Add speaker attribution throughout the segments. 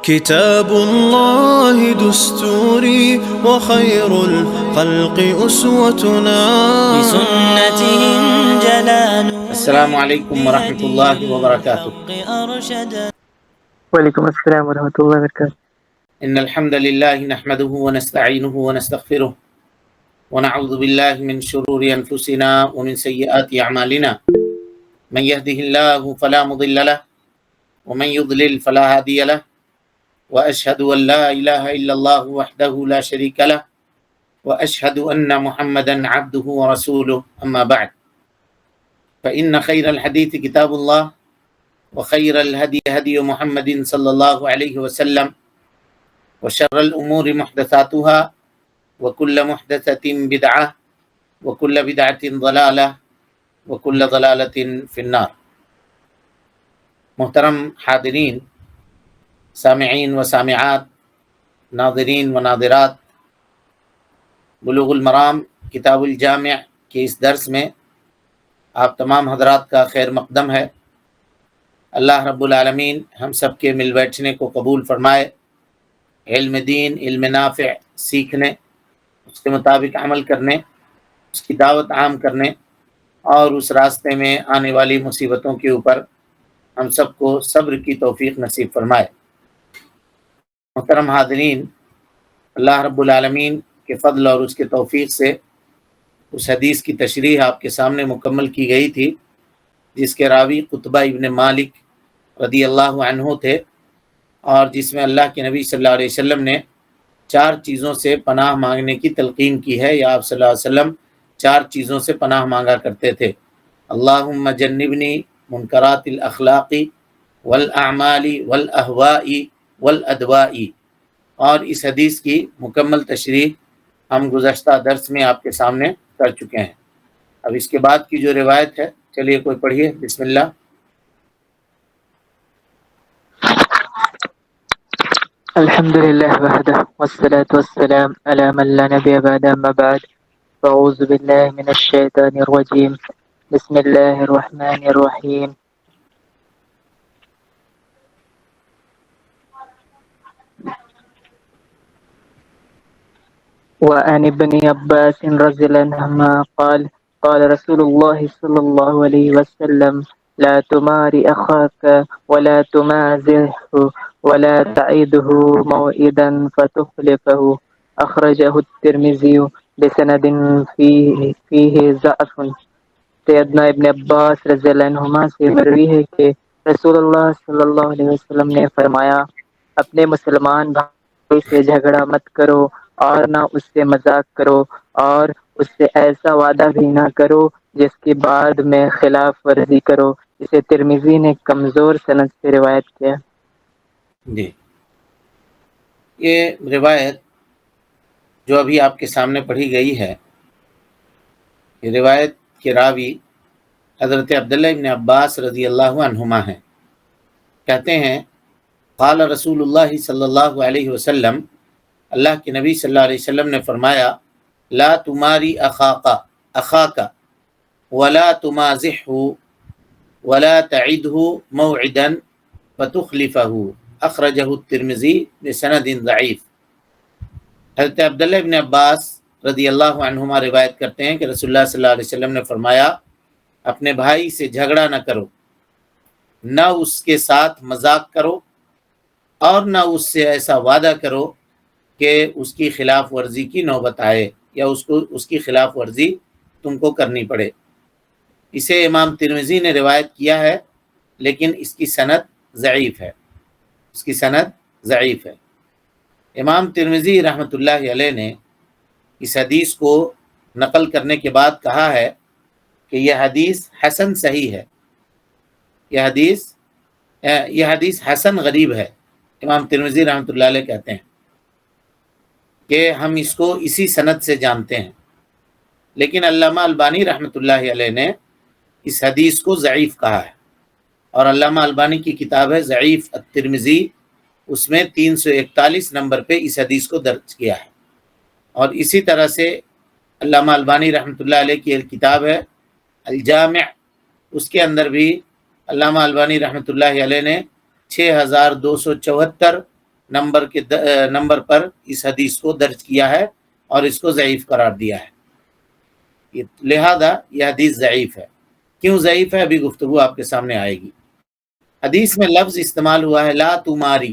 Speaker 1: كتاب الله دستوري وخير الخلق أسوتنا
Speaker 2: بسنته جلال
Speaker 3: السلام علیکم ورحمۃ اللہ وبرکاتہ۔
Speaker 4: وعلیکم السلام ورحمۃ اللہ وبرکاتہ۔
Speaker 3: ان الحمد للہ نحمده ونستعینه ونستغفره ونعوذ باللہ من شرور انفسنا ومن سیئات اعمالنا من يهده الله فلا مضل له ومن يضلل فلا هادي له واشهد ان لا اله الا الله وحده لا شريك له واشهد ان محمدا عبده ورسوله اما بعد فان خير الحديث كتاب الله وخير الهدي هدي محمد صلى الله عليه وسلم وشر الأمور محدثاتها وكل محدثة بدعة وكل بدعة ضلالة وكل ضلالة في النار۔ محترم حاضرین، سامعین و سامعات، ناظرین و ناظرات، بلوغ المرام کتاب الجامع کے اس درس میں آپ تمام حضرات کا خیر مقدم ہے۔ اللہ رب العالمین ہم سب کے مل بیٹھنے کو قبول فرمائے، علم دین، علم نافع سیکھنے، اس کے مطابق عمل کرنے، اس کی دعوت عام کرنے اور اس راستے میں آنے والی مصیبتوں کے اوپر ہم سب کو صبر کی توفیق نصیب فرمائے۔ محترم حاضرین، اللہ رب العالمین کے فضل اور اس کے توفیق سے اس حدیث کی تشریح آپ کے سامنے مکمل کی گئی تھی جس کے راوی قطبہ ابن مالک رضی اللہ عنہ تھے، اور جس میں اللہ کے نبی صلی اللہ علیہ وسلم نے 4 چیزوں سے پناہ مانگنے کی تلقین کی ہے، یا آپ صلی اللہ علیہ وسلم 4 چیزوں سے پناہ مانگا کرتے تھے: اللہم جنبنی منکرات الاخلاق والاعمال والاہواء والادواء۔ اور اس حدیث کی مکمل تشریح ہم گزشتہ درس میں آپ کے سامنے کر چکے ہیں۔ اب اس کے بعد کی جو روایت ہے، چلیے کوئی پڑھیے، بسم اللہ۔
Speaker 4: الحمد لله وحده والصلاة والسلام على من لا نبي بعد، أما بعد، فأعوذ بالله من الشيطان الرجيم، بسم الله الرحمن الرحيم۔ وعن ابن عباس رضي الله عنهما قال قال رسول الله صلى الله عليه وسلم: لا تماري أخاك ولا تمازحه ولا تعيده موعدا فتخلفه، أخرجه الترمذي بسند فيه ضعف۔ سیدنا ابن عباس رضی اللہ عنہما سے مروی ہے کہ رسول اللہ صلی اللہ علیہ وسلم نے فرمایا: اپنے مسلمان بھائی سے جھگڑا مت کرو اور نہ اس سے مذاق کرو، اور اس سے ایسا وعدہ بھی نہ کرو جس کے بعد میں خلاف ورزی کرو۔ اسے ترمذی نے کمزور سند سے روایت کیا۔
Speaker 3: جی، یہ روایت جو ابھی آپ کے سامنے پڑھی گئی ہے، یہ روایت کے راوی حضرت عبداللہ ابن عباس رضی اللہ عنہما ہیں۔ کہتے ہیں قال رسول اللہ صلی اللہ علیہ وسلم، اللہ کے نبی صلی اللہ علیہ وسلم نے فرمایا: لا تماری اخاک ولا تمازحه ولا تعده موعدا فتخلفه، اخرجہ الترمذی بسند ضعیف۔ حضرت عبداللہ ابن عباس رضی اللہ عنہما روایت کرتے ہیں کہ رسول اللہ صلی اللہ علیہ وسلم نے فرمایا: اپنے بھائی سے جھگڑا نہ کرو، نہ اس کے ساتھ مذاق کرو، اور نہ اس سے ایسا وعدہ کرو کہ اس کی خلاف ورزی کی نوبت آئے یا اس کی خلاف ورزی تم کو کرنی پڑے۔ اسے امام ترمذی نے روایت کیا ہے، لیکن اس کی سند ضعیف ہے، امام ترمذی رحمۃ اللہ علیہ نے اس حدیث کو نقل کرنے کے بعد کہا ہے کہ یہ حدیث حسن صحیح ہے، یہ حدیث حسن غریب ہے۔ امام ترمذی رحمۃ اللہ علیہ کہتے ہیں کہ ہم اس کو اسی سند سے جانتے ہیں، لیکن علامہ البانی رحمۃ اللہ علیہ نے اس حدیث کو ضعیف کہا ہے، اور علامہ البانی کی کتاب ہے ضعیف الترمذی، اس میں 341 نمبر پہ اس حدیث کو درج کیا ہے۔ اور اسی طرح سے علامہ البانی رحمۃ اللہ علیہ کی ایک کتاب ہے الجامع، اس کے اندر بھی علامہ البانی رحمۃ اللہ علیہ نے 6274 نمبر پر اس حدیث کو درج کیا ہے اور اس کو ضعیف قرار دیا ہے، لہذا یہ حدیث ضعیف ہے۔ کیوں ضعیف ہے ابھی گفتگو آپ کے سامنے آئے گی۔ حدیث میں لفظ استعمال ہوا ہے لا تماری،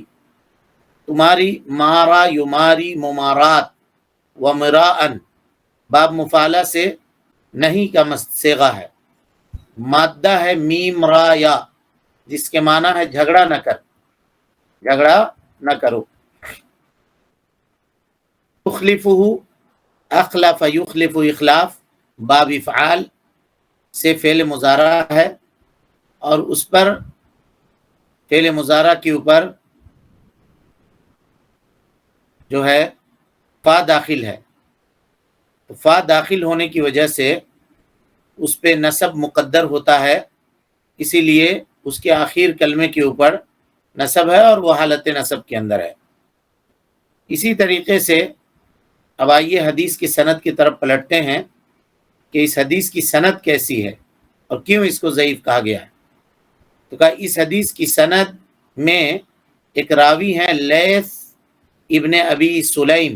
Speaker 3: تماری، مارا یماری، ممارات، ومراءن، باب مفعلہ سے نہیں کا صیغہ ہے، مادہ ہے میم را یا، جس کے معنی ہے جھگڑا نہ کر، جھگڑا نہ کرو۔ یخلفہ، اخلف یخلف، اخلاف باب افعال سے فعل مضارع ہے، اور اس پر فعل مضارع کے اوپر جو ہے فا داخل ہے، تو فا داخل ہونے کی وجہ سے اس پہ نصب مقدر ہوتا ہے، اسی لیے اس کے آخر کلمے کے اوپر نصب ہے اور وہ حالت نصب کے اندر ہے۔ اسی طریقے سے اب آئیے حدیث کی سند کی طرف پلٹتے ہیں کہ اس حدیث کی سند کیسی ہے اور کیوں اس کو ضعیف کہا گیا ہے۔ تو کہا اس حدیث کی سند میں ایک راوی ہیں لیث ابن ابی سلیم،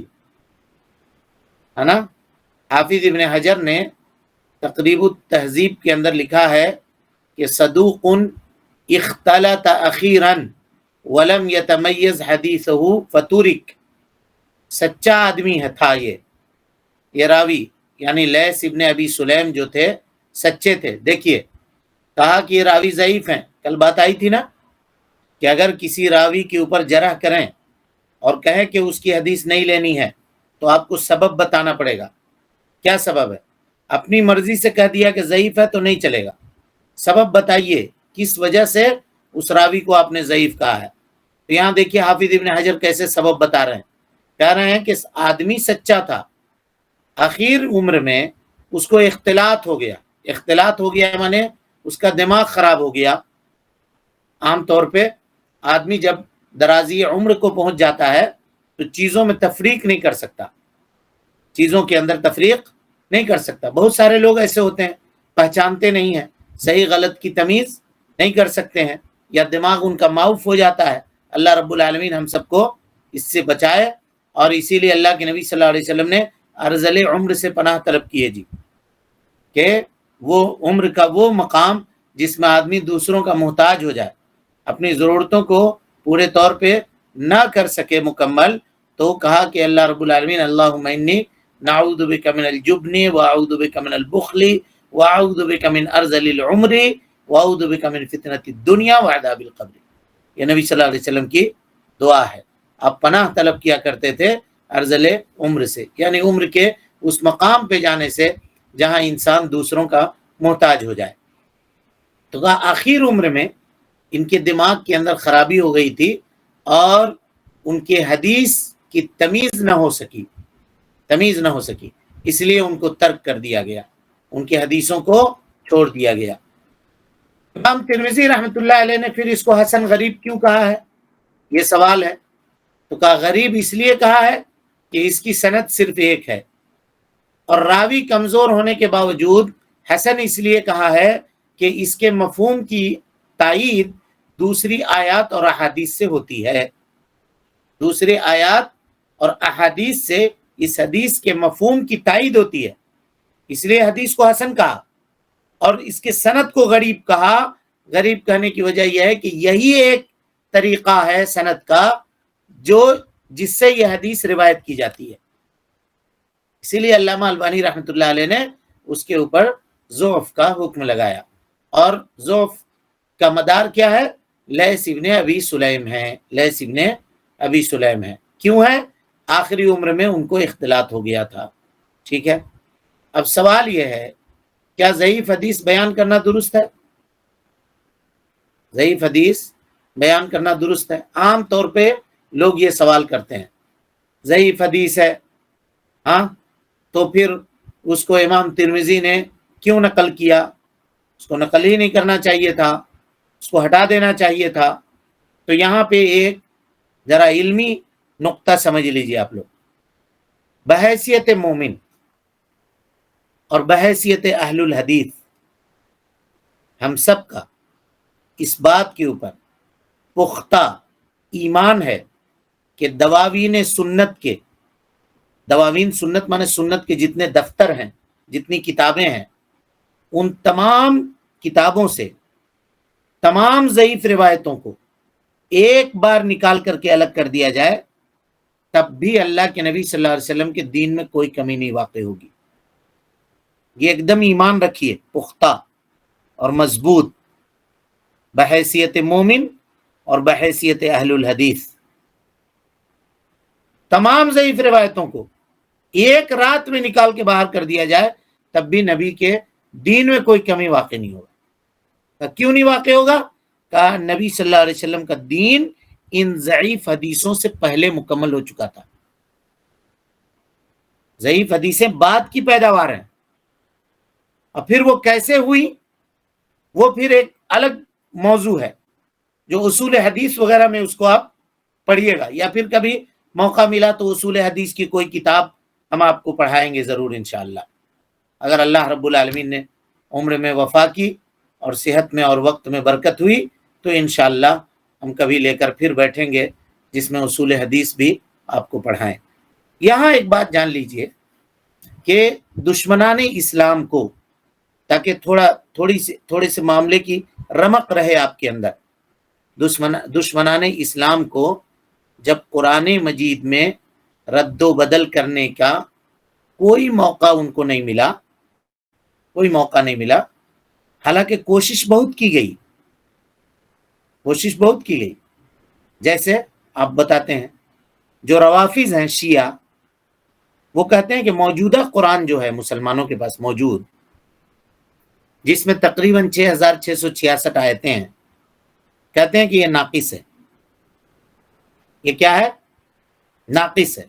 Speaker 3: ہے نا۔ حافظ ابن حجر نے تقریب التہذیب کے اندر لکھا ہے کہ صدوق اختلط اخیرا ولم یتمیز حدیثہ فتورک، سچا آدمی تھا یہ راوی، یعنی لیث ابن ابی سلیم جو تھے سچے تھے۔ دیکھیے کہا کہ یہ راوی ضعیف ہیں، کل بات آئی تھی نا کہ اگر کسی راوی کے اوپر جرح کریں اور کہیں کہ اس کی حدیث نہیں لینی ہے تو آپ کو سبب بتانا پڑے گا۔ کیا سبب ہے؟ اپنی مرضی سے کہہ دیا کہ ضعیف ہے تو نہیں چلے گا، سبب بتائیے کس وجہ سے اس راوی کو آپ نے ضعیف کہا ہے۔ تو یہاں دیکھیے حافظ ابن حجر کیسے سبب بتا رہے ہیں، کہہ رہے ہیں کہ آدمی سچا تھا، اخیر عمر میں اس کو اختلاط ہو گیا۔ اختلاط ہو گیا مانے اس کا دماغ خراب ہو گیا۔ عام طور پہ آدمی جب درازی عمر کو پہنچ جاتا ہے تو چیزوں میں تفریق نہیں کر سکتا، چیزوں کے اندر تفریق نہیں کر سکتا۔ بہت سارے لوگ ایسے ہوتے ہیں پہچانتے نہیں ہیں، صحیح غلط کی تمیز نہیں کر سکتے ہیں، یا دماغ ان کا معاف ہو جاتا ہے۔ اللہ رب العالمین ہم سب کو اس سے بچائے، اور اسی لیے اللہ کے نبی صلی اللہ علیہ وسلم نے ارذل عمر سے پناہ طلب کی ہے جی، کہ وہ عمر کا وہ مقام جس میں آدمی دوسروں کا محتاج ہو جائے، اپنی ضرورتوں کو پورے طور پہ نہ کر سکے مکمل، تو کہا کہ اللہ رب العالمین اللہم انی نعوذ بک من الجبن واعوذ بک من البخل واعوذ بک من ارذل العمر واعوذ بک من فتنۃ الدنیا وعذاب القبر۔ یہ نبی صلی اللہ علیہ وسلم کی دعا ہے۔ آپ پناہ طلب کیا کرتے تھے ارذل عمر سے، یعنی عمر کے اس مقام پہ جانے سے جہاں انسان دوسروں کا محتاج ہو جائے۔ تو کہا آخر عمر میں ان کے دماغ کے اندر خرابی ہو گئی تھی اور ان کے حدیث کی تمیز نہ ہو سکی، اس لیے ان کو ترک کر دیا گیا، ان کی حدیثوں کو چھوڑ دیا گیا۔ امام ترمذی رحمۃ اللہ علیہ نے پھر اس کو حسن غریب کیوں کہا ہے، یہ سوال ہے۔ تو کہا غریب اس لیے کہا ہے کہ اس کی سند صرف ایک ہے، اور راوی کمزور ہونے کے باوجود حسن اس لیے کہا ہے کہ اس کے مفہوم کی تائید دوسری آیات اور احادیث سے ہوتی ہے، دوسری آیات اور احادیث سے اس حدیث کے مفہوم کی تائید ہوتی ہے، اس لیے حدیث کو حسن کہا، اور اس کے سند کو غریب کہا۔ غریب کہنے کی وجہ یہ ہے کہ یہی ایک طریقہ ہے سند کا جس سے یہ حدیث روایت کی جاتی ہے، اسی لیے علامہ البانی رحمۃ اللہ علیہ نے اس کے اوپر ضعف کا حکم لگایا۔ اور ضعف کا مدار کیا ہے؟ لیث ابن ابی سلیم ہے، لیث ابن ابی سلیم ہے۔ کیوں ہے؟ آخری عمر میں ان کو اختلاط ہو گیا تھا۔ ٹھیک ہے، اب سوال یہ ہے کیا ضعیف حدیث بیان کرنا درست ہے؟ ضعیف حدیث بیان کرنا درست ہے؟ عام طور پہ لوگ یہ سوال کرتے ہیں ضعیف حدیث ہے، ہاں تو پھر اس کو امام ترمذی نے کیوں نقل کیا؟ اس کو نقل ہی نہیں کرنا چاہیے تھا، اس کو ہٹا دینا چاہیے تھا۔ تو یہاں پہ ایک ذرا علمی نقطہ سمجھ لیجیے آپ لوگ، بحیثیت مومن اور بحیثیت اہل الحدیث ہم سب کا اس بات کے اوپر پختہ ایمان ہے کہ دواوین سنت کے، دواوین سنت مانے سنت کے جتنے دفتر ہیں، جتنی کتابیں ہیں، ان تمام کتابوں سے تمام ضعیف روایتوں کو ایک بار نکال کر کے الگ کر دیا جائے، تب بھی اللہ کے نبی صلی اللہ علیہ وسلم کے دین میں کوئی کمی نہیں واقع ہوگی۔ یہ ایک دم ایمان رکھیے پختہ اور مضبوط، بحیثیت مومن اور بحیثیت اہل الحدیث۔ تمام ضعیف روایتوں کو ایک رات میں نکال کے باہر کر دیا جائے، تب بھی نبی کے دین میں کوئی کمی واقع نہیں ہوگا۔ کیوں نہیں واقع ہوگا؟ کہا نبی صلی اللہ علیہ وسلم کا دین ان ضعیف حدیثوں سے پہلے مکمل ہو چکا تھا۔ ضعیف حدیثیں بعد کی پیداوار ہیں، اور پھر وہ کیسے ہوئی وہ پھر ایک الگ موضوع ہے، جو اصول حدیث وغیرہ میں اس کو آپ پڑھیے گا، یا پھر کبھی موقع ملا تو اصول حدیث کی کوئی کتاب ہم آپ کو پڑھائیں گے ضرور انشاءاللہ۔ اگر اللہ رب العالمین نے عمر میں وفا کی اور صحت میں اور وقت میں برکت ہوئی تو انشاءاللہ ہم کبھی لے کر پھر بیٹھیں گے جس میں اصول حدیث بھی آپ کو پڑھائیں۔ یہاں ایک بات جان لیجئے کہ دشمنان اسلام کو، تاکہ تھوڑے سے معاملے کی رمق رہے آپ کے اندر، دشمنان اسلام کو جب قرآن مجید میں رد و بدل کرنے کا کوئی موقع ان کو نہیں ملا، کوئی موقع نہیں ملا، حالانکہ کوشش بہت کی گئی، جیسے آپ بتاتے ہیں جو روافظ ہیں شیعہ، وہ کہتے ہیں کہ موجودہ قرآن جو ہے مسلمانوں کے پاس موجود، جس میں تقریباً 6666 آیتیں ہیں، کہتے ہیں کہ یہ ناقص ہے۔ یہ کیا ہے؟ ناقص ہے۔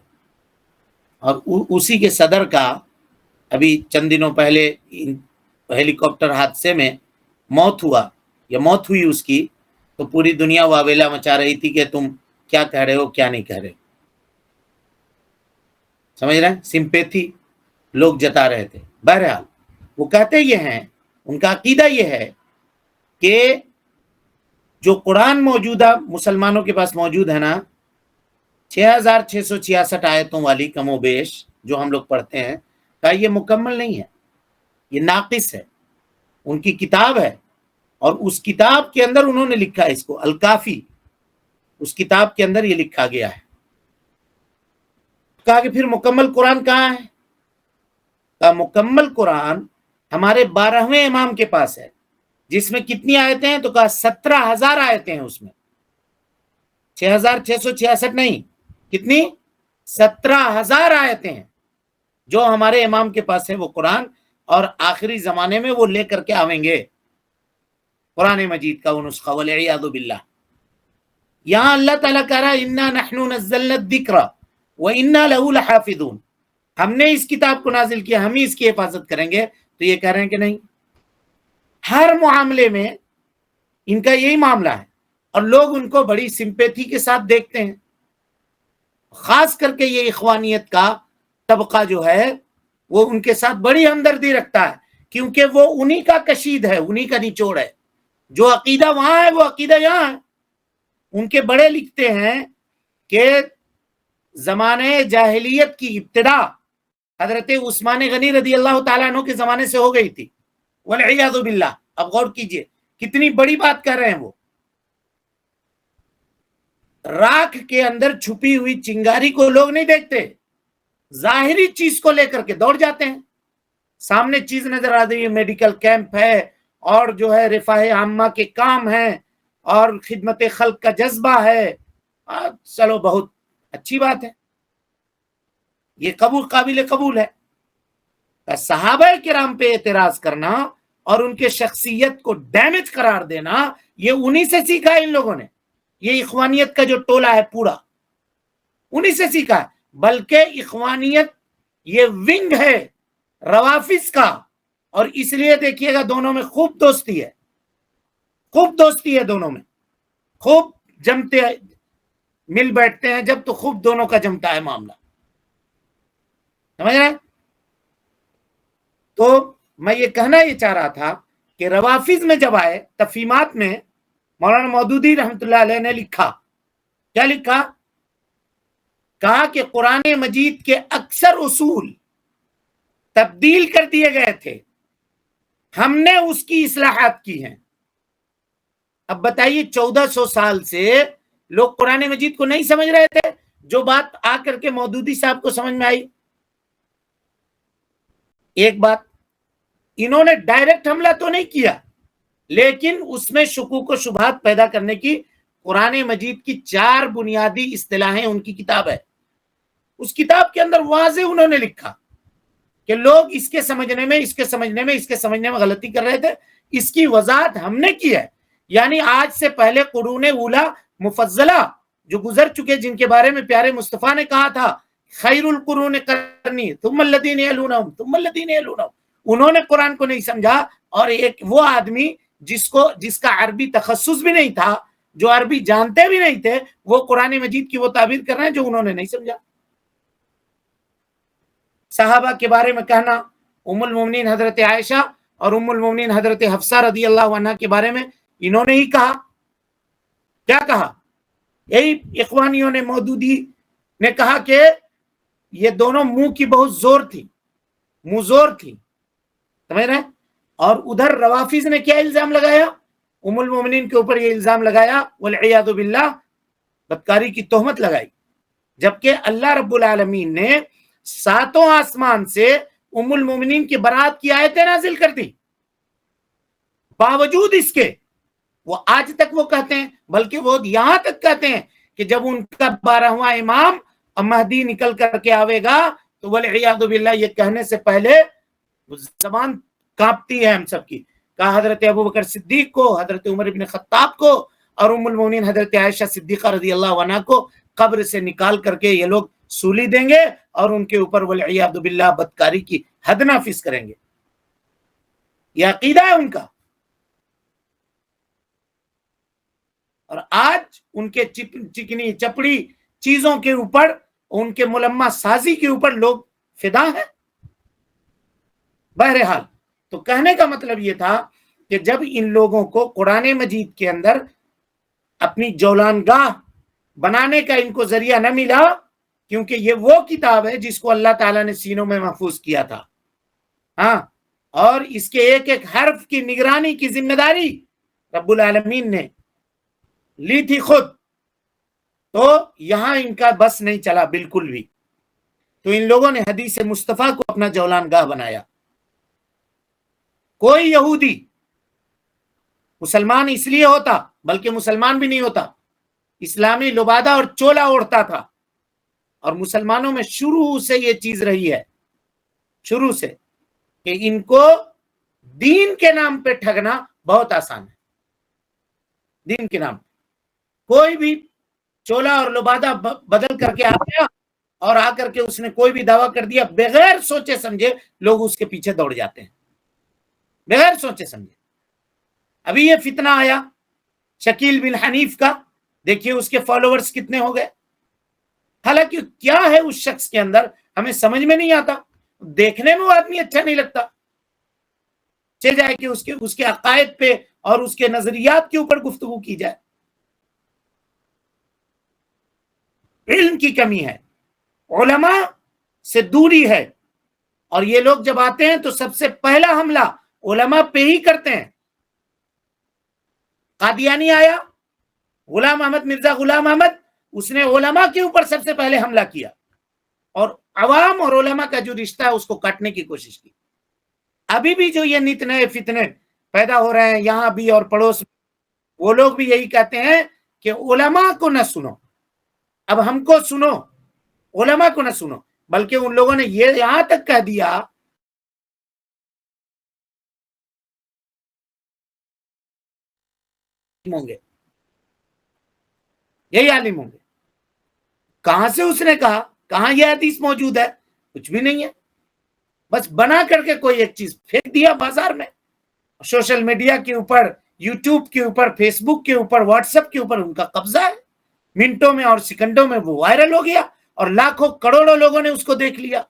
Speaker 3: اور اسی کے صدر کا ابھی چند دنوں پہلے ہیلی کاپٹر حادثے میں موت ہوئی اس کی، تو پوری دنیا واویلا مچا رہی تھی کہ تم کیا کہہ رہے ہو، کیا نہیں کہہ رہے ہو، سمجھ رہے ہیں؟ سمپیتھی لوگ جتا رہے تھے۔ بہرحال وہ کہتے یہ ہیں، ان کا عقیدہ یہ ہے کہ جو قرآن موجودہ مسلمانوں کے پاس موجود ہے نا، 6666 آیتوں والی کم و بیش جو ہم لوگ پڑھتے ہیں، کہا یہ مکمل نہیں ہے، یہ ناقص ہے۔ ان کی کتاب ہے، اور اس کتاب کے اندر انہوں نے لکھا ہے اس کو الکافی، اس کتاب کے اندر یہ لکھا گیا ہے۔ کہا کہ پھر مکمل قرآن کہاں ہے؟ کہا مکمل قرآن ہمارے 12ویں امام کے پاس ہے، جس میں کتنی آیتیں ہیں؟ تو کہا 17,000 آیتیں ہیں اس میں، 6666 نہیں، کتنی؟ 17,000 آیتیں ہیں جو ہمارے امام کے پاس ہے وہ قرآن، اور آخری زمانے میں وہ لے کر کے آویں گے قرآن مجید کا وہ نسخہ، والعیاذ باللہ۔ یہاں اللہ تعالیٰ کہہ رہا ہے اِنَّا نَحْنُ نَزَّلْنَا الذِّكْرَ وَإِنَّا لَهُ لَحَافِظُونَ، ہم نے اس کتاب کو نازل کیا، ہم ہی اس کی حفاظت کریں گے۔ تو یہ کہہ رہے ہیں کہ نہیں، ہر معاملے میں ان کا یہی معاملہ ہے، اور لوگ ان کو بڑی سمپیتھی کے ساتھ دیکھتے ہیں، خاص کر کے یہ اخوانیت کا طبقہ جو ہے وہ ان کے ساتھ بڑی ہمدردی رکھتا ہے، کیونکہ وہ انہی کا کشید ہے، انہی کا نچوڑ ہے۔ جو عقیدہ وہاں ہے وہ عقیدہ یہاں ہے۔ ان کے بڑے لکھتے ہیں کہ زمانے جاہلیت کی ابتدا حضرت عثمان غنی رضی اللہ تعالیٰ عنہ کے زمانے سے ہو گئی تھی، والعیاذ باللہ۔ اب غور کیجئے کتنی بڑی بات کر رہے ہیں وہ۔ راکھ کے اندر چھپی ہوئی چنگاری کو لوگ نہیں دیکھتے، ظاہری چیز کو لے کر کے دوڑ جاتے ہیں۔ سامنے چیز نظر آ رہی ہے، میڈیکل کیمپ ہے، اور جو ہے رفاہ عامہ کے کام ہیں، اور خدمت خلق کا جذبہ ہے، چلو بہت اچھی بات ہے، یہ قابل قبول ہے۔ صحابہ کرام پہ اعتراض کرنا اور ان کے شخصیت کو ڈیمیج قرار دینا، یہ انہی سے سیکھا ہے ان لوگوں نے۔ یہ اخوانیت کا جو ٹولہ ہے پورا انہی سے سیکھا ہے، بلکہ اخوانیت یہ ونگ ہے روافظ کا، اور اس لیے دیکھیے گا دونوں میں خوب دوستی ہے، دونوں میں خوب جمتے مل بیٹھتے ہیں جب، تو خوب دونوں کا جمتا ہے معاملہ، سمجھ رہے ہیں؟ تو میں یہ کہنا یہ چاہ رہا تھا کہ روافظ میں جب آئے تفہیمات میں، مولانا مودودی رحمۃ اللہ علیہ نے لکھا، کیا لکھا؟ کہا کہ قرآن مجید کے اکثر اصول تبدیل کر دیے گئے تھے، ہم نے اس کی اصلاحات کی ہیں۔ اب بتائیے 1400 سال سے لوگ قرآن مجید کو نہیں سمجھ رہے تھے، جو بات آ کر کے مودودی صاحب کو سمجھ میں آئی۔ ایک بات، انہوں نے ڈائریکٹ حملہ تو نہیں کیا، لیکن اس میں شکوک و شبہات پیدا کرنے کی قرآن مجید کی 4 بنیادی اصطلاحیں ان کی کتاب ہے۔ اس کتاب کے اندر واضح انہوں نے لکھا کہ لوگ اس کے سمجھنے میں غلطی کر رہے تھے، اس کی وضاحت ہم نے کی ہے۔ یعنی آج سے پہلے قرون اولا مفضلہ جو گزر چکے، جن کے بارے میں پیارے مصطفیٰ نے کہا تھا خیر القرون قرنی ثم الذین یلونہم ثم الذین یلونہم، انہوں نے قرآن کو نہیں سمجھا، اور ایک وہ آدمی جس کا عربی تخصص بھی نہیں تھا، جو عربی جانتے بھی نہیں تھے، وہ قرآن مجید کی وہ تعبیر کر رہے ہیں جو انہوں نے نہیں سمجھا۔ صحابہ کے بارے میں کہنا، ام المومنین حضرت عائشہ اور ام المومنین حضرت حفصہ رضی اللہ عنہ کے بارے میں انہوں نے ہی کہا۔ کیا کہا؟ یہی اخوانیوں نے، مودودی نے کہا کہ یہ دونوں منہ کی بہت زور تھی، منہ زور تھی، سمجھ رہے ہیں؟ اور ادھر روافظ نے کیا الزام لگایا؟ ام المومنین کے اوپر یہ الزام لگایا والعیاذ باللہ، بدکاری کی تہمت لگائی، جبکہ اللہ رب العالمین نے 7 آسمان سے ام المومنین کی برات کی آیتیں نازل کر دی۔ باوجود اس کے وہ آج تک وہ کہتے ہیں، بلکہ وہ یہاں تک کہتے ہیں کہ جب ان کا 12واں امام مہدی نکل کر کے آوے گا تو والعیاذ باللہ، یہ کہنے سے پہلے زبان کانپتی ہے ہم سب کی، کہا حضرت ابوبکر صدیق کو، حضرت عمر ابن خطاب کو اور ام المومنین حضرت عائشہ صدیقہ رضی اللہ عنہ کو قبر سے نکال کر کے یہ لوگ سولی دیں گے اور ان کے اوپر والعیاذ باللہ بدکاری کی حد نافذ کریں گے۔ یہ عقیدہ ہے ان کا، اور آج ان کے چکنی چپڑی چیزوں کے اوپر، ان کے ملمہ سازی کے اوپر لوگ فدا ہیں۔ بہرحال، تو کہنے کا مطلب یہ تھا کہ جب ان لوگوں کو قرآن مجید کے اندر اپنی جولان گاہ بنانے کا ان کو ذریعہ نہ ملا، کیونکہ یہ وہ کتاب ہے جس کو اللہ تعالیٰ نے سینوں میں محفوظ کیا تھا، ہاں، اور اس کے ایک ایک حرف کی نگرانی کی ذمہ داری رب العالمین نے لی تھی خود، تو یہاں ان کا بس نہیں چلا بالکل بھی۔ تو ان لوگوں نے حدیث مصطفیٰ کو اپنا جولان گاہ بنایا۔ کوئی یہودی مسلمان اس لیے ہوتا، بلکہ مسلمان بھی نہیں ہوتا، اسلامی لبادہ اور چولا اوڑھتا تھا، اور مسلمانوں میں شروع سے یہ چیز رہی ہے، شروع سے، کہ ان کو دین کے نام پہ ٹھگنا بہت آسان ہے۔ دین کے نام پہ کوئی بھی چولا اور لبادہ بدل کر کے آ گیا اور آ کر کے اس نے کوئی بھی دعویٰ کر دیا، بغیر سوچے سمجھے لوگ اس کے پیچھے دوڑ جاتے ہیں، بغیر سوچے سمجھے۔ ابھی یہ فتنہ آیا شکیل بن حنیف کا، دیکھیے اس کے فالوورز کتنے ہو گئے، حالانکہ کیا ہے اس شخص کے اندر ہمیں سمجھ میں نہیں آتا، دیکھنے میں وہ آدمی اچھا نہیں لگتا، چل جائے کہ اس کے عقائد پہ اور اس کے نظریات کے اوپر گفتگو کی جائے۔ علم کی کمی ہے، علماء سے دوری ہے، اور یہ لوگ جب آتے ہیں تو سب سے پہلا حملہ علماء پہ ہی کرتے ہیں۔ قادیانی آیا، غلام احمد، مرزا غلام احمد، اس نے علماء کے اوپر سب سے پہلے حملہ کیا، اور عوام اور علماء کا جو رشتہ ہے اس کو کاٹنے کی کوشش کی۔ ابھی بھی جو یہ نت نئے فتنے پیدا ہو رہے ہیں یہاں بھی اور پڑوس میں، وہ لوگ بھی یہی کہتے ہیں کہ علماء کو نہ سنو، اب ہم کو سنو، علماء کو نہ سنو، بلکہ ان لوگوں نے یہ یہاں تک کہہ دیا ہوں گے، یہی عالم ہوں گے۔ کہاں سے اس نے کہا؟ کہاں یہ حدیث موجود ہے؟ کچھ بھی نہیں ہے، بس بنا کر کے کوئی ایک چیز پھینک دیا بازار میں، سوشل میڈیا کے اوپر، یوٹیوب کے اوپر، فیس بک کے اوپر، واٹس ایپ کے اوپر ان کا قبضہ ہے، منٹوں میں اور سیکنڈوں میں وہ وائرل ہو گیا، اور لاکھوں کروڑوں لوگوں نے اس کو دیکھ لیا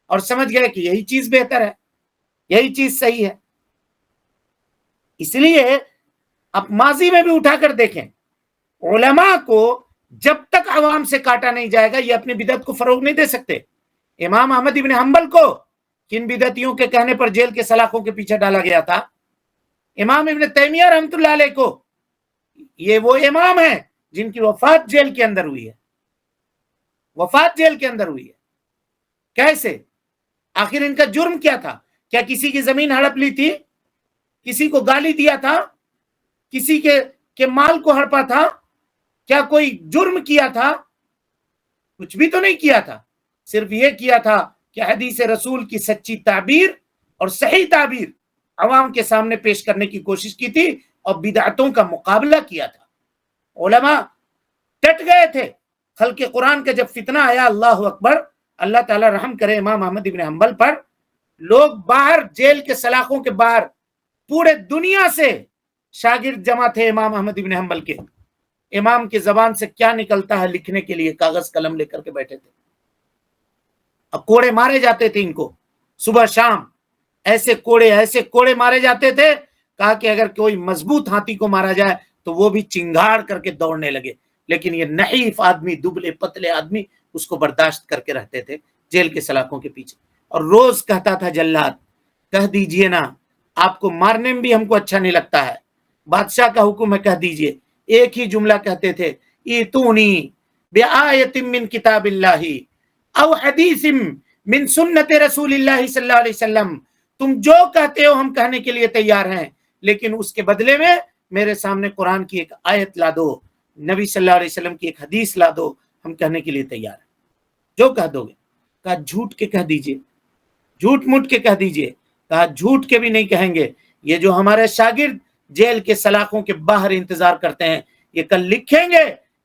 Speaker 3: اور سمجھ گئے کہ یہی چیز بہتر ہے، یہی چیز صحیح ہے۔ اس لیے اب ماضی میں بھی اٹھا کر دیکھیں، علماء کو جب تک عوام سے کاٹا نہیں جائے گا یہ اپنی بدعت کو فروغ نہیں دے سکتے۔ امام احمد ابن حنبل کو کن بدعتیوں کے کہنے پر جیل کے سلاخوں کے پیچھے ڈالا گیا تھا؟ امام ابن تیمیہ رحمۃ اللہ علیہ کو، یہ وہ امام ہیں جن کی وفات جیل کے اندر ہوئی ہے، وفات جیل کے اندر ہوئی ہے۔ کیسے؟ آخر ان کا جرم کیا تھا؟ کیا کسی کی زمین ہڑپ لی تھی؟ کسی کو گالی دیا تھا؟ کسی کے مال کو ہڑپا تھا؟ کیا کوئی جرم کیا تھا؟ کچھ بھی تو نہیں کیا تھا، صرف یہ کیا تھا کہ حدیث رسول کی سچی تعبیر اور صحیح تعبیر عوام کے سامنے پیش کرنے کی کوشش کی تھی اور بدعتوں کا مقابلہ کیا تھا۔ علماء ڈٹ گئے تھے۔ خلق قرآن کا جب فتنہ آیا، اللہ اکبر، اللہ تعالیٰ رحم کرے امام احمد ابن حنبل پر، لوگ باہر جیل کے سلاخوں کے باہر پورے دنیا سے شاگرد جمع تھے امام احمد ابن حنبل کے۔ امام کی زبان سے کیا نکلتا ہے لکھنے کے لیے کاغذ قلم لے کر کے بیٹھے تھے۔ اب کوڑے مارے جاتے تھے ان کو صبح شام، ایسے کوڑے مارے جاتے تھے، کہا کہ اگر کوئی مضبوط ہاتھی کو مارا جائے تو وہ بھی چنگھاڑ کر کے دوڑنے لگے، لیکن یہ نحیف آدمی، دبلے پتلے آدمی اس کو برداشت کر کے رہتے تھے جیل کے سلاخوں کے پیچھے۔ اور روز کہتا تھا جلاد، کہہ دیجئے نا، آپ کو مارنے میں بھی ہم کو اچھا نہیں لگتا ہے، بادشاہ کا حکم ہے، کہہ دیجئے۔ ایک ہی جملہ کہتے تھے، ایتونی بآیت من کتاب اللہ او حدیث من سنت رسول اللہ صلی اللہ علیہ وسلم، تم جو کہتے ہو ہم کہنے کے لیے تیار ہیں، لیکن اس کے بدلے میں میرے سامنے قرآن کی ایک آیت لا دو، نبی صلی اللہ علیہ وسلم کی ایک حدیث لا دو، ہم کہنے کے لیے تیار ہیں۔ جو کہہ دو گے، کہا جھوٹ کے کہہ دیجئے، جھوٹ مٹ کے کہہ دیجئے، کہا جھوٹ کے بھی نہیں کہیں گے۔ یہ جو ہمارے شاگرد جیل کے سلاخوں کے باہر انتظار کرتے ہیں، یہ کل لکھیں گے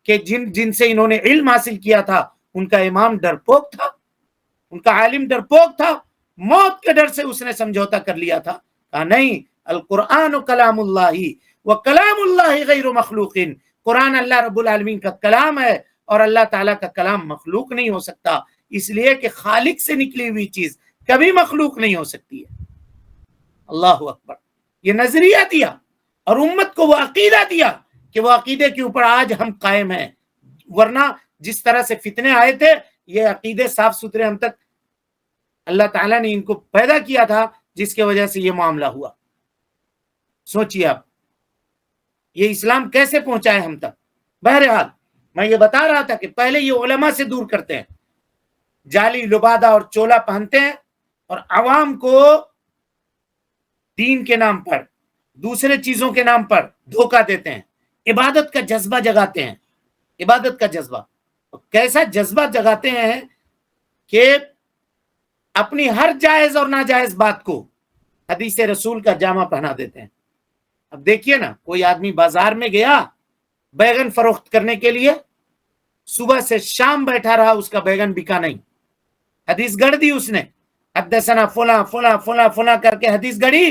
Speaker 3: کہ جن سے انہوں نے علم حاصل کیا تھا ان کا امام ڈرپوک تھا، ان کا عالم ڈرپوک تھا، موت کے ڈر سے اس نے سمجھوتا کر لیا تھا۔ کہا نہیں، القرآن کلام اللہ و کلام اللہ غیر مخلوق، قرآن اللہ رب العالمین کا کلام ہے اور اللہ تعالیٰ کا کلام مخلوق نہیں ہو سکتا، اس لیے کہ خالق سے نکلی ہوئی چیز کبھی مخلوق نہیں ہو سکتی ہے۔ اللہ اکبر، یہ نظریہ دیا اور امت کو وہ عقیدہ دیا کہ وہ عقیدے کے اوپر آج ہم قائم ہیں، ورنہ جس طرح سے فتنے آئے تھے، یہ عقیدے صاف ستھرے ہم تک اللہ تعالیٰ نے ان کو پیدا کیا تھا، جس کی وجہ سے یہ معاملہ ہوا۔ سوچیے آپ یہ اسلام کیسے پہنچا ہے ہم تک۔ بہرحال میں یہ بتا رہا تھا کہ پہلے یہ علماء سے دور کرتے ہیں، جعلی لبادہ اور چولا پہنتے ہیں اور عوام کو دین کے نام پر، دوسرے چیزوں کے نام پر دھوکہ دیتے ہیں، عبادت کا جذبہ جگاتے ہیں، عبادت کا جذبہ۔ کیسا جذبہ جگاتے ہیں کہ اپنی ہر جائز اور ناجائز بات کو حدیث رسول کا جامع پہنا دیتے ہیں۔ اب دیکھیے نا، کوئی آدمی بازار میں گیا بیگن فروخت کرنے کے لیے، صبح سے شام بیٹھا رہا، اس کا بیگن بکا نہیں، حدیث گڑھ دی اس نے، حدثنا فلاں فلاں فلاں فلاں کر کے حدیث گڑھی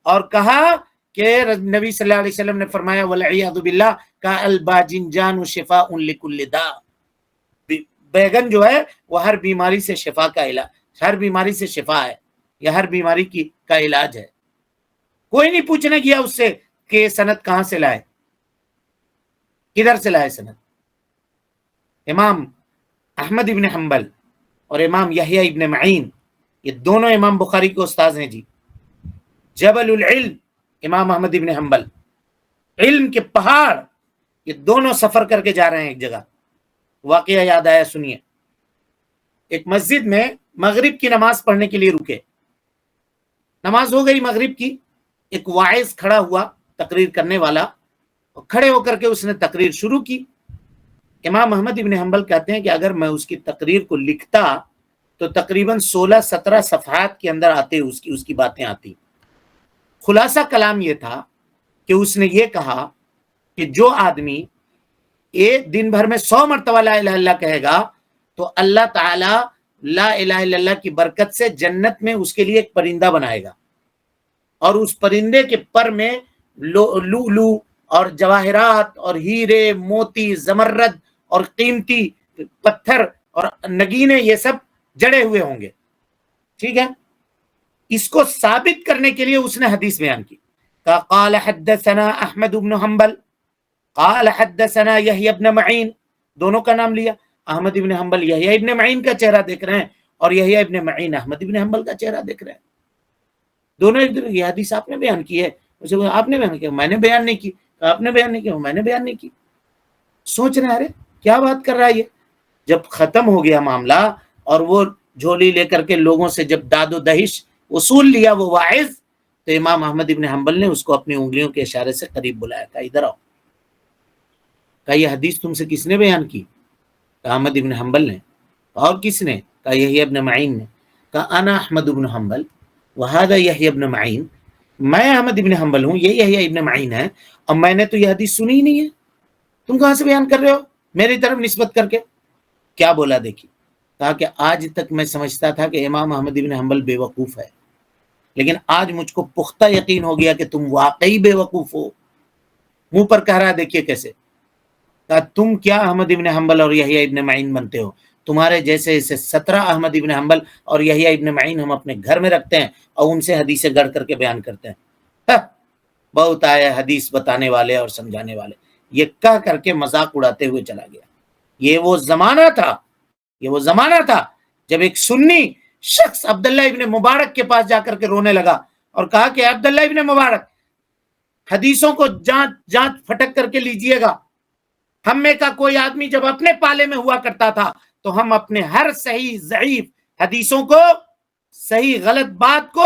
Speaker 3: اور کہا کہ نبی صلی اللہ علیہ وسلم نے فرمایا والعیاذ باللہ کا الباذنجان شفاء لکل داء، بیگن جو ہے وہ ہر بیماری سے شفا کا علاج، ہر بیماری سے شفا ہے، یا ہر بیماری کا علاج ہے۔ کوئی نہیں پوچھنے گیا اس سے کہ سند کہاں سے لائے، کدھر سے لائے سند۔ امام احمد ابن حنبل اور امام یحییٰ ابن معین، یہ دونوں امام بخاری کے استاذ ہیں جی۔ جبل العلم امام احمد ابن حنبل، علم کے پہاڑ، یہ دونوں سفر کر کے جا رہے ہیں ایک جگہ۔ واقعہ یاد آیا، سنیے۔ ایک مسجد میں مغرب کی نماز پڑھنے کے لیے رکے، نماز ہو گئی مغرب کی، ایک واعظ کھڑا ہوا، تقریر کرنے والا، اور کھڑے ہو کر کے اس نے تقریر شروع کی۔ امام احمد ابن حنبل کہتے ہیں کہ اگر میں اس کی تقریر کو لکھتا تو تقریباً 16-17 صفحات کے اندر آتے اس کی باتیں آتی۔ خلاصہ کلام یہ تھا کہ اس نے یہ کہا کہ جو آدمی ایک دن بھر میں 100 مرتبہ لا الہ الا اللہ کہے گا تو اللہ تعالی لا الہ الا اللہ کی برکت سے جنت میں اس کے لیے ایک پرندہ بنائے گا، اور اس پرندے کے پر میں لؤلؤ اور جواہرات اور ہیرے، موتی، زمرد اور قیمتی پتھر اور نگینے، یہ سب جڑے ہوئے ہوں گے۔ ٹھیک ہے، اس کو ثابت کرنے کے لیے اس نے حدیث بیان کی، کہا قال حدثنا احمد بن حنبل قال حدثنا یحییٰ بن معین دونوں کا نام لیا. احمد ابن حنبل یحییٰ ابن معین کا چہرہ دیکھ رہے ہیں اور یحییٰ ابن معین احمد ابن حنبل کا چہرہ دیکھ رہے ہیں. دونوں ایک یہ حدیث آپ نے بیان کی ہے, آپ نے بیان کیا, میں نے بیان نہیں کی, آپ نے بیان نہیں کیا, میں نے بیان نہیں کی. سوچ رہے ہیں ارے کیا بات کر رہا ہے یہ. جب ختم ہو گیا معاملہ اور وہ جھولی لے کر کے لوگوں سے جب داد و دہش وصول لیا وہ واعظ, تو امام احمد ابن حنبل نے اس کو اپنی انگلیوں کے اشارے سے قریب بلایا, کہا ادھر آؤ. کہا یہ حدیث تم سے کس نے بیان کی؟ کہا احمد ابن حنبل نے. اور کس نے؟ کہا یحییٰ ابن معین نے. کہا انا احمد ابن حنبل وہذا یحییٰ ابن معین, میں احمد ابن حنبل ہوں, یہ یحییٰ ابن معین ہے, اور میں نے تو یہ حدیث سنی ہی نہیں ہے, تم کہاں سے بیان کر رہے ہو میری طرف نسبت کر کے؟ کیا بولا دیکھیے, کہا کہ آج تک میں سمجھتا تھا کہ امام احمد ابن حنبل بے وقوف ہے, لیکن آج مجھ کو پختہ یقین ہو گیا کہ تم واقعی بے وقوف ہو. منہ پر کہہ رہا ہے, دیکھیے کیسے. کہا تم کیا احمد ابن حنبل اور یحییٰ ابن معین بنتے ہو, تمہارے جیسے ایسے 17 احمد ابن حنبل اور یحییٰ ابن معین ہم اپنے گھر میں رکھتے ہیں اور ان سے حدیثیں گڑھ کر کے بیان کرتے ہیں. بہت آئے حدیث بتانے والے اور سمجھانے والے. یہ کہہ کر کے مذاق اڑاتے ہوئے چلا گیا. یہ وہ زمانہ تھا جب ایک سنی شخص عبداللہ ابن مبارک کے پاس جا کر کے رونے لگا اور کہا کہ عبداللہ ابن مبارک, حدیثوں کو جانچ پھٹک کر کے لیجئے گا. ہم میں کا کوئی آدمی جب اپنے پالے میں ہوا کرتا تھا تو ہم اپنے ہر صحیح ضعیف حدیثوں کو, صحیح غلط بات کو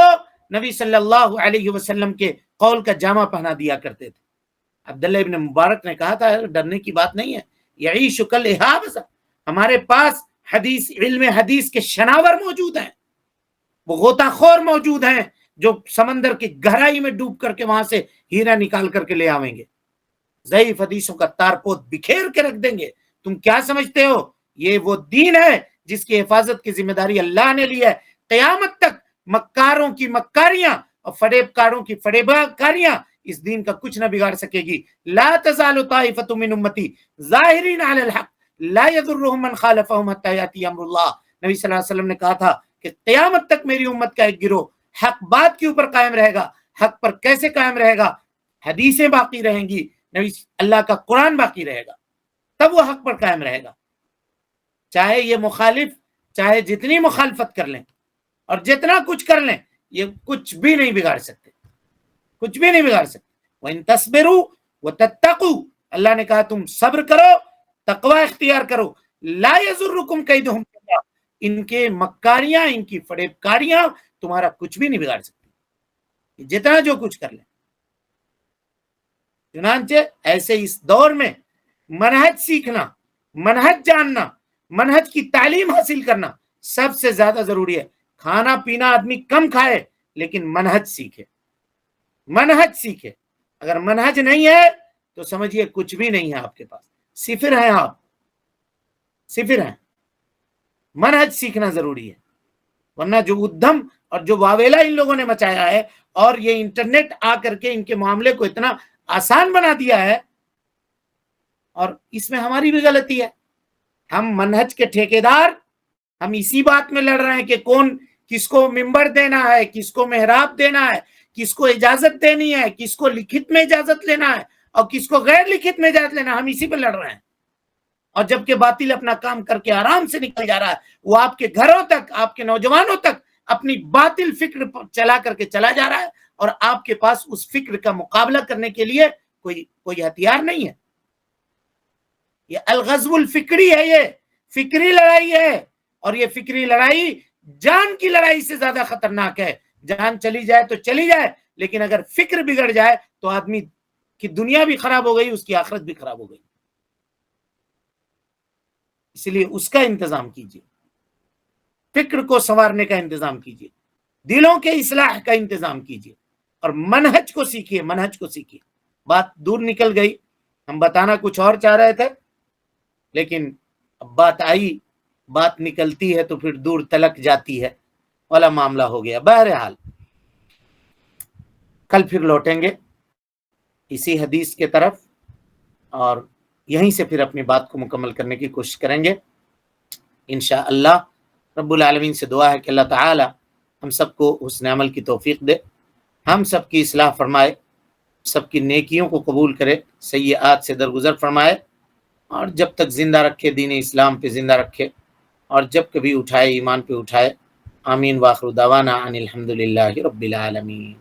Speaker 3: نبی صلی اللہ علیہ وسلم کے قول کا جامہ پہنا دیا کرتے تھے. عبداللہ ابن مبارک نے کہا تھا ڈرنے کی بات نہیں ہے, یعیش کالإحابہ, ہمارے پاس علم حدیث کے شناور موجود ہیں, وہ غوطہ خور موجود ہیں جو سمندر کی گہرائی میں ڈوب کر کے وہاں سے ہیرا نکال کر کے لے آویں گے, ضعیف حدیثوں کا تارپوت بکھیر کے رکھ دیں گے. تم کیا سمجھتے ہو یہ وہ دین ہے جس کی حفاظت کی ذمہ داری اللہ نے لی ہے؟ قیامت تک مکاروں کی مکاریاں اور فریب کاروں کی فریبکاریاں اس دین کا کچھ نہ بگاڑ سکے گی. لا تزال طائفة من امتی ظاہرین علی الحق لا يضرهم من خالفهم حتى یاتی امر اللہ. نبی صلی اللہ علیہ وسلم نے کہا تھا کہ قیامت تک میری امت کا ایک گروہ حق بات کے اوپر قائم رہے گا. حق پر کیسے قائم رہے گا؟ حدیثیں باقی رہیں گی, اللہ کا قرآن باقی رہے گا, تب وہ حق پر قائم رہے گا. چاہے یہ مخالف چاہے جتنی مخالفت کر لیں اور جتنا کچھ کر لیں, یہ کچھ بھی نہیں بگاڑ سکتے, کچھ بھی نہیں بگاڑ سکتے. وَإِن تَصْبِرُوا وَتَتَّقُوا, اللہ نے کہا تم صبر کرو, تقوی اختیار کرو. لا يَضُرُّكُمْ كَيْدُهُمْ شَيْئًا, ان کے مکاریاں ان کی فریبکاریاں تمہارا کچھ بھی نہیں بگاڑ سکتی, جتنا جو کچھ کر لیں. چنانچہ ایسے اس دور میں منہج سیکھنا, منہج جاننا, منہج کی تعلیم حاصل کرنا سب سے زیادہ ضروری ہے. کھانا پینا آدمی کم کھائے لیکن منہج سیکھے, منہج سیکھے. اگر منہج نہیں ہے تو سمجھیے کچھ بھی نہیں ہے آپ کے پاس, صفر ہیں آپ, صفر ہیں. منہج سیکھنا ضروری ہے, ورنہ جو ادھم اور جو واویلا ان لوگوں نے مچایا ہے اور یہ انٹرنیٹ آ کر کے ان کے معاملے کو اتنا آسان بنا دیا ہے, اور اس میں ہماری بھی غلطی ہے. ہم منہج کے ٹھیکیدار, ہم اسی بات میں لڑ رہے ہیں کہ کون کس کو ممبر دینا ہے, کس کو محراب دینا ہے, کس کو اجازت دینی ہے, کس کو لکھت میں اجازت لینا ہے اور کس کو غیر لکھت میں اجازت لینا ہے. ہم اسی پہ لڑ رہے ہیں. اور جبکہ باطل اپنا کام کر کے آرام سے نکل جا رہا ہے, وہ آپ کے گھروں تک, آپ کے نوجوانوں تک اپنی باطل فکر چلا کر کے چلا جا رہا ہے, اور آپ کے پاس اس فکر کا مقابلہ کرنے کے لیے کوئی ہتھیار نہیں ہے. یہ الغزو الفکری ہے, یہ فکری لڑائی ہے, اور یہ فکری لڑائی جان کی لڑائی سے زیادہ خطرناک ہے. جان چلی جائے تو چلی جائے, لیکن اگر فکر بگڑ جائے تو آدمی کی دنیا بھی خراب ہو گئی, اس کی آخرت بھی خراب ہو گئی. اس لیے اس کا انتظام کیجیے, فکر کو سنوارنے کا انتظام کیجیے, دلوں کے اصلاح کا انتظام کیجیے, اور منہج کو سیکھیے, منہج کو سیکھیے. بات دور نکل گئی, ہم بتانا کچھ اور چاہ رہے تھے, لیکن اب بات آئی, بات نکلتی ہے تو پھر دور تلک جاتی ہے والا معاملہ ہو گیا. بہرحال کل پھر لوٹیں گے اسی حدیث کے طرف, اور یہیں سے پھر اپنی بات کو مکمل کرنے کی کوشش کریں گے انشاءاللہ. رب العالمین سے دعا ہے کہ اللہ تعالی ہم سب کو حسن عمل کی توفیق دے, ہم سب کی اصلاح فرمائے, سب کی نیکیوں کو قبول کرے, سیئات سے درگزر فرمائے, اور جب تک زندہ رکھے دین اسلام پہ زندہ رکھے، اور جب کبھی اٹھائے ایمان پہ اٹھائے۔ آمین وآخر دعوانا ان الحمدللہ رب العالمین۔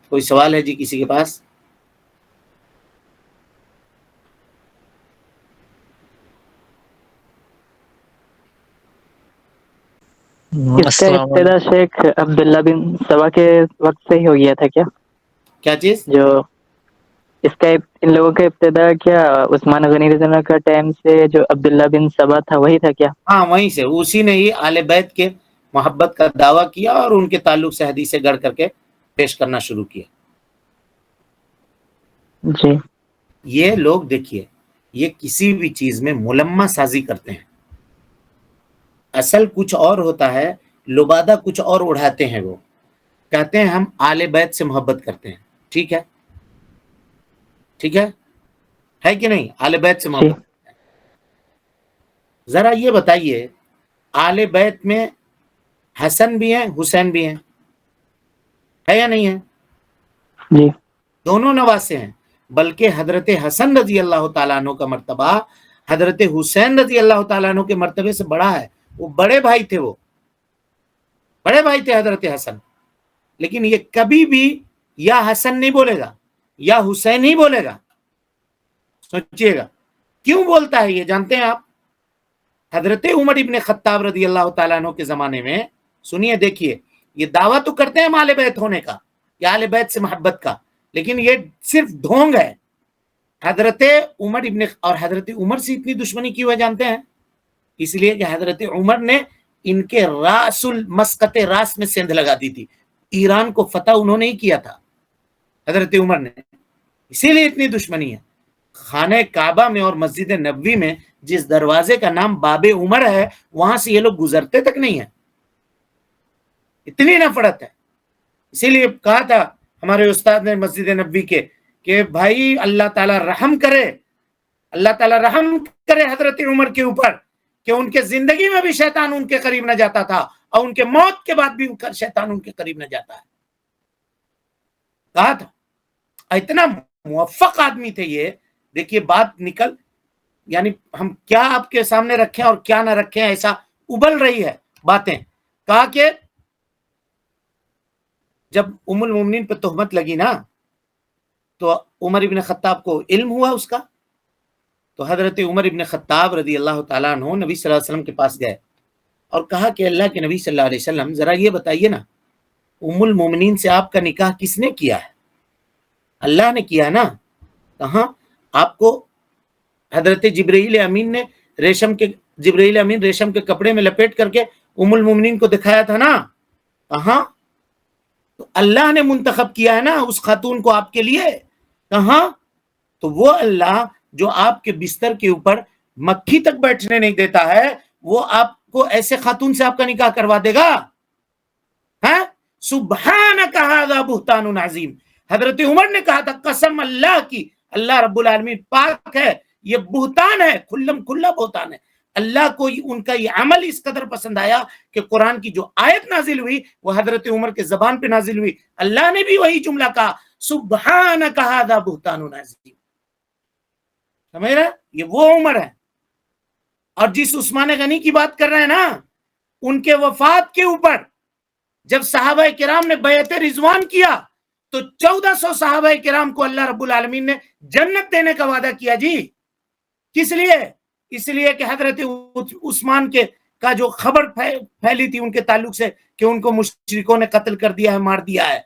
Speaker 3: کوئی سوال ہے جی کسی کے پاس؟
Speaker 4: اس کا ابتدا شیخ عبداللہ بن سبا کے وقت سے ہی ہو گیا تھا کیا؟
Speaker 3: کیا چیز؟
Speaker 4: جو اس کا ان لوگوں کا ابتدا کیا عثمان غنی رضی اللہ عنہ کا ٹائم سے جو عبداللہ بن سبا تھا وہی تھا کیا؟
Speaker 3: ہاں وہیں سے، اسی نے ہی آل بیت کے محبت کا دعویٰ کیا اور ان کے تعلق سے حدیثیں گڑھ کر کے پیش کرنا شروع کیا۔
Speaker 4: جی
Speaker 3: یہ لوگ دیکھیے، یہ کسی بھی چیز میں ملمہ سازی کرتے ہیں، اصل کچھ اور ہوتا ہے، لبادہ کچھ اور اڑاتے ہیں۔ وہ کہتے ہیں ہم آل بیت سے محبت کرتے ہیں، ٹھیک ہے، ٹھیک ہے کہ نہیں؟ آل بیت سے محبت۔ ذرا یہ بتائیے، آل بیت میں حسن بھی ہیں حسین بھی ہیں، ہے یا نہیں ہے؟
Speaker 4: جی
Speaker 3: دونوں نواسے ہیں، بلکہ حضرت حسن رضی اللہ تعالیٰ عنہ کا مرتبہ حضرت حسین رضی اللہ تعالیٰ عنہ کے مرتبے سے بڑا ہے۔ وہ بڑے بھائی تھے، وہ بڑے بھائی تھے حضرت حسن، لیکن یہ کبھی بھی یا حسن نہیں بولے گا یا حسین نہیں بولے گا۔ سوچئے گا کیوں بولتا ہے یہ، جانتے ہیں آپ؟ حضرت عمر ابن خطاب رضی اللہ تعالیٰ عنہ کے زمانے میں، سنیے دیکھیے، یہ دعویٰ تو کرتے ہیں آل بیت ہونے کا یا آل بیت سے محبت کا، لیکن یہ صرف ڈھونگ ہے۔ حضرت عمر اور حضرت عمر سے اتنی دشمنی کیوں ہے جانتے ہیں؟ اس لیے کہ حضرت عمر نے ان کے راس المسقط راس میں سیندھ لگا دی تھی۔ ایران کو فتح انہوں نے ہی کیا تھا، حضرت عمر نے، اسی لیے اتنی دشمنی ہے۔ خانہ کعبہ میں اور مسجد نبوی میں جس دروازے کا نام باب عمر ہے، وہاں سے یہ لوگ گزرتے تک نہیں ہیں، اتنی نفرت ہے۔ اسی لیے کہا تھا ہمارے استاد نے مسجد نبوی کے کہ بھائی اللہ تعالیٰ رحم کرے، اللہ تعالیٰ رحم کرے حضرت عمر کے اوپر، کہ ان کے زندگی میں بھی شیطان ان کے قریب نہ جاتا تھا اور ان کے موت کے بعد بھی شیطان ان کے قریب نہ جاتا ہے، کہا تھا۔ اتنا موفق آدمی تھے یہ۔ دیکھیے بات نکل، یعنی ہم کیا آپ کے سامنے رکھیں اور کیا نہ رکھیں، ایسا ابل رہی ہے باتیں۔ کہا کہ جب ام المومنین پہ تہمت لگی نا، تو عمر ابن خطاب کو علم ہوا اس کا، تو حضرت عمر ابن خطاب رضی اللہ تعالیٰ عنہ نبی صلی اللہ علیہ وسلم کے پاس گئے اور کہا کہ اللہ کے نبی صلی اللہ علیہ وسلم ذرا یہ بتائیے نا، ام المومنین سے آپ کا نکاح کس نے کیا ہے؟ اللہ نے کیا نا۔ کہاں؟ آپ کو حضرت جبرائیل امین نے ریشم کے کپڑے میں لپیٹ کر کے ام المومنین کو دکھایا تھا نا۔ کہاں؟ تو اللہ نے منتخب کیا ہے نا اس خاتون کو آپ کے لیے۔ کہاں؟ تو وہ اللہ جو آپ کے بستر کے اوپر مکھی تک بیٹھنے نہیں دیتا ہے، وہ آپ کو ایسے خاتون سے آپ کا نکاح کروا دے گا؟ ہاں، سبحانک ھذا بہتان عظیم۔ حضرت عمر نے کہا تھا قسم اللہ کی، اللہ رب العالمین پاک ہے، یہ بہتان ہے، کھلم کھلا بہتان ہے۔ اللہ کو ان کا یہ عمل اس قدر پسند آیا کہ قرآن کی جو آیت نازل ہوئی وہ حضرت عمر کے زبان پہ نازل ہوئی، اللہ نے بھی وہی جملہ کہا، سبحانک ھذا بہتان عظیم۔ سمجھ رہے؟ یہ وہ عمر ہے۔ اور جس عثمان غنی کی بات کر رہے ہیں نا، ان کے وفات کے اوپر جب صحابہ کرام نے بیعت رضوان کیا تو 1400 صحابہ کرام کو اللہ رب العالمین نے جنت دینے کا وعدہ کیا جی۔ کس لیے؟ اس لیے کہ حضرت عثمان کا جو خبر پھیلی تھی ان کے تعلق سے کہ ان کو مشرکوں نے قتل کر دیا ہے، مار دیا ہے،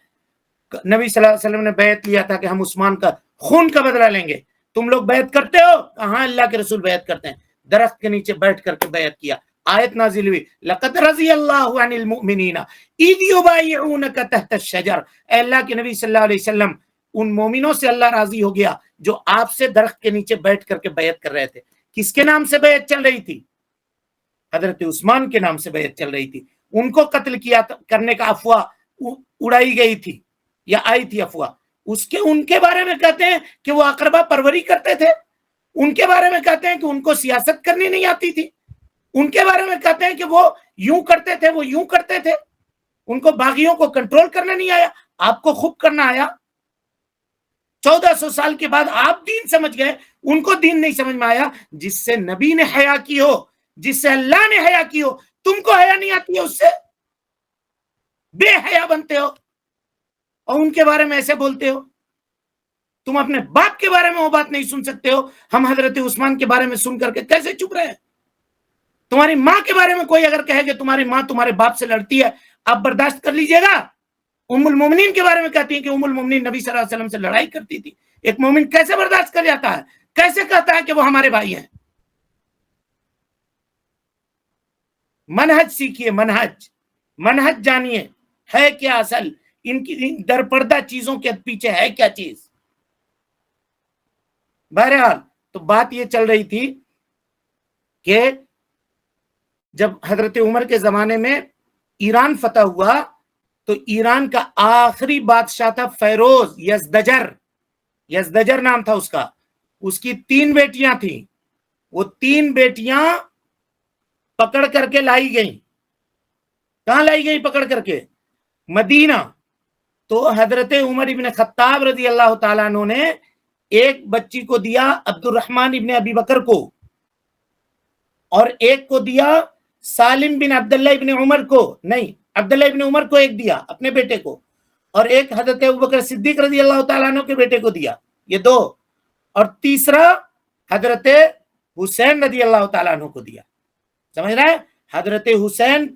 Speaker 3: نبی صلی اللہ علیہ وسلم نے بیعت لیا تھا کہ ہم عثمان کا خون کا بدلہ لیں گے، تم لوگ بیعت کرتے ہو؟ کہاں اللہ کے رسول بیعت کرتے ہیں؟ درخت کے نیچے بیٹھ کر کے بیعت کیا، آیت نازل ہوئی لقد رضی اللہ عن المؤمنین اذ یبایعونک تحت الشجر۔ اے اللہ کے نبی صلی اللہ علیہ وسلم، ان مومنوں سے اللہ راضی ہو گیا جو آپ سے درخت کے نیچے بیٹھ کر کے بیعت کر رہے تھے۔ کس کے نام سے بیعت چل رہی تھی؟ حضرت عثمان کے نام سے بیعت چل رہی تھی۔ ان کو قتل کیا کرنے کا افواہ اڑائی گئی تھی یا آئی تھی افواہ، ان کے بارے میں کہتے ہیں کہ وہ اقربا پروری کرتے تھے، ان کے بارے میں کہتے ہیں کہ ان کو سیاست کرنی نہیں آتی تھی، ان کے بارے میں کہتے ہیں کہ وہ یوں کرتے تھے، وہ یوں کرتے تھے، ان کو باغیوں کو کنٹرول کرنا نہیں آیا، آپ کو خوب کرنا آیا۔ 1400 سال کے بعد آپ دین سمجھ گئے، ان کو دین نہیں سمجھ میں آیا۔ جس سے نبی نے حیا کی ہو، جس سے اللہ نے حیا کی ہو، تم کو حیا نہیں آتی ہے اس سے، بے حیا بنتے ہو اور ان کے بارے میں ایسے بولتے ہو۔ تم اپنے باپ کے بارے میں وہ بات نہیں سن سکتے ہو، ہم حضرت عثمان کے بارے میں سن کر کے کیسے چپ رہے ہیں؟ تمہاری ماں کے بارے میں کوئی اگر کہے کہ تمہاری ماں تمہارے باپ سے لڑتی ہے، آپ برداشت کر لیجئے گا؟ ام المومنین کے بارے میں کہتی ہیں کہ ام المومنین نبی صلی اللہ علیہ وسلم سے لڑائی کرتی تھی، ایک مومن کیسے برداشت کر جاتا ہے؟ کیسے کہتا ہے کہ وہ ہمارے بھائی ہیں؟ منہج سیکھیے، منہج جانیے ہے کیا اصل، ان کی درپردہ چیزوں کے پیچھے ہے کیا چیز۔ بہرحال تو بات یہ چل رہی تھی کہ جب حضرت عمر کے زمانے میں ایران فتح ہوا تو ایران کا آخری بادشاہ تھا فیروز یزدجر نام تھا اس کا۔ اس کی 3 بیٹیاں تھیں، وہ 3 بیٹیاں پکڑ کر کے لائی گئیں۔ کہاں لائی گئی پکڑ کر کے؟ مدینہ۔ تو حضرت عمر ابن خطاب رضی اللہ تعالیٰ عنہ نے ایک بچی کو دیا عبد الرحمن ابن ابی بکر کو، اور ایک کو دیا سالم بن عبداللہ ابن عمر کو، نہیں عبداللہ ابن عمر کو ایک دیا اپنے بیٹے کو، اور ایک حضرت ابوبکر صدیق رضی اللہ تعالیٰ عنہ کے بیٹے کو دیا، یہ 2، اور تیسرا حضرت حسین رضی اللہ تعالیٰ عنہ کو دیا۔ سمجھ رہے ہیں؟ حضرت حسین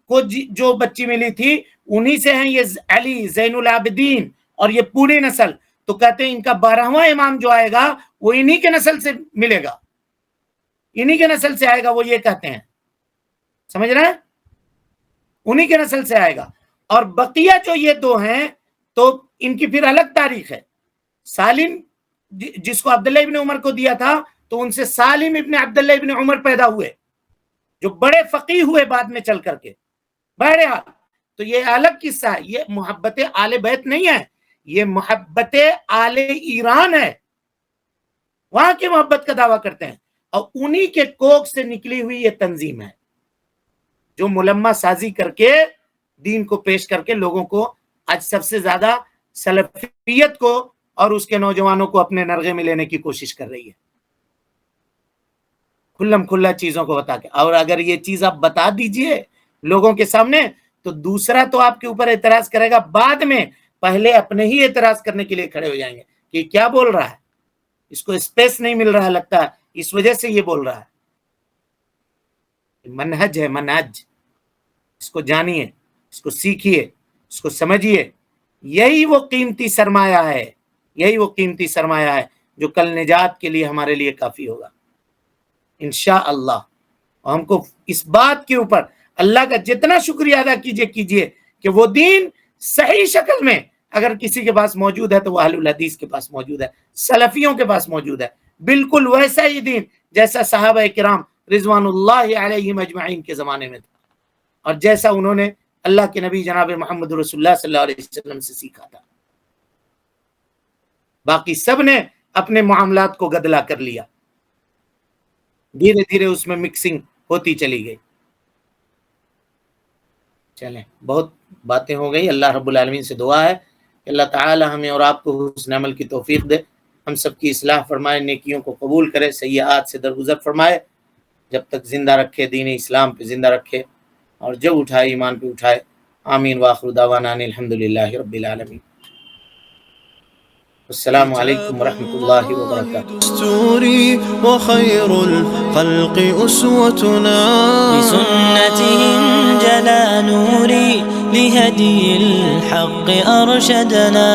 Speaker 3: کو جو بچی ملی تھی انہی سے ہیں یہ علی زین العابدین اور یہ پوری نسل۔ تو کہتے ہیں ان کا 12واں امام جو آئے گا وہ انہی کے نسل سے ملے گا، انہی کے نسل سے آئے گا، وہ یہ کہتے ہیں۔ سمجھ رہے ہیں؟ انہی کے نسل سے آئے گا۔ اور بقیہ جو یہ 2 ہیں تو ان کی پھر الگ تاریخ ہے۔ سالم جس کو عبداللہ ابن عمر کو دیا تھا تو ان سے سالم ابن عبداللہ ابن عمر پیدا ہوئے جو بڑے فقیہ ہوئے بعد میں چل کر کے۔ بہرحال تو یہ الگ قصہ ہے، یہ محبت آل بیت نہیں ہے، یہ محبت آل ایران ہے، وہاں کی محبت کا دعویٰ کرتے ہیں، اور انہی کے کوکھ سے نکلی ہوئی یہ تنظیم ہے جو ملمہ سازی کر کے دین کو پیش کر کے لوگوں کو آج سب سے زیادہ سلفیت کو اور اس کے نوجوانوں کو اپنے نرغے میں لینے کی کوشش کر رہی ہے، کھلم کھلا چیزوں کو بتا کے۔ اور اگر یہ چیز آپ بتا دیجئے لوگوں کے سامنے تو دوسرا تو آپ کے اوپر اعتراض کرے گا بعد میں، پہلے اپنے ہی اعتراض کرنے کے لیے کھڑے ہو جائیں گے کہ کیا بول رہا ہے، اس کو اسپیس نہیں مل رہا لگتا ہے، اس وجہ سے یہ بول رہا ہے۔ منہج ہے، منہج، اس کو جانیے، اس کو سیکھیے، اس کو سمجھیے، یہی وہ قیمتی سرمایہ ہے، یہی وہ قیمتی سرمایہ ہے جو کل نجات کے لیے ہمارے لیے کافی ہوگا انشاءاللہ۔ اور ہم کو اس بات کے اوپر اللہ کا جتنا شکریہ ادا کیجئے کہ وہ دین صحیح شکل میں اگر کسی کے پاس موجود ہے تو وہ اہل الحدیث کے پاس موجود ہے، سلفیوں کے پاس موجود ہے، بالکل ویسا ہی دین جیسا صحابہ کرام رضوان اللہ علیہم اجمعین کے زمانے میں تھا، اور جیسا انہوں نے اللہ کے نبی جناب محمد رسول اللہ صلی اللہ علیہ وسلم سے سیکھا تھا۔ باقی سب نے اپنے معاملات کو گدلا کر لیا، دھیرے دھیرے اس میں مکسنگ ہوتی چلی گئی۔ چلیں، بہت باتیں ہو گئی۔ اللہ رب العالمین سے دعا ہے کہ اللہ تعالی ہمیں اور آپ کو حسن عمل کی توفیق دے، ہم سب کی اصلاح فرمائے، نیکیوں کو قبول کرے، سیئات سے درگزر فرمائے، جب تک زندہ رکھے، دین اسلام پہ زندہ رکھے، اور جب اٹھائے ایمان پہ اٹھائے۔ آمین وآخر دعوانا ان الحمدللہ رب العالمین۔ السلام علیکم ورحمۃ اللہ وبرکاتہ۔
Speaker 1: دستوري وخير الخلق أسوتنا،
Speaker 2: بسنتهم جلا نوري لهدي الحق أرشدنا.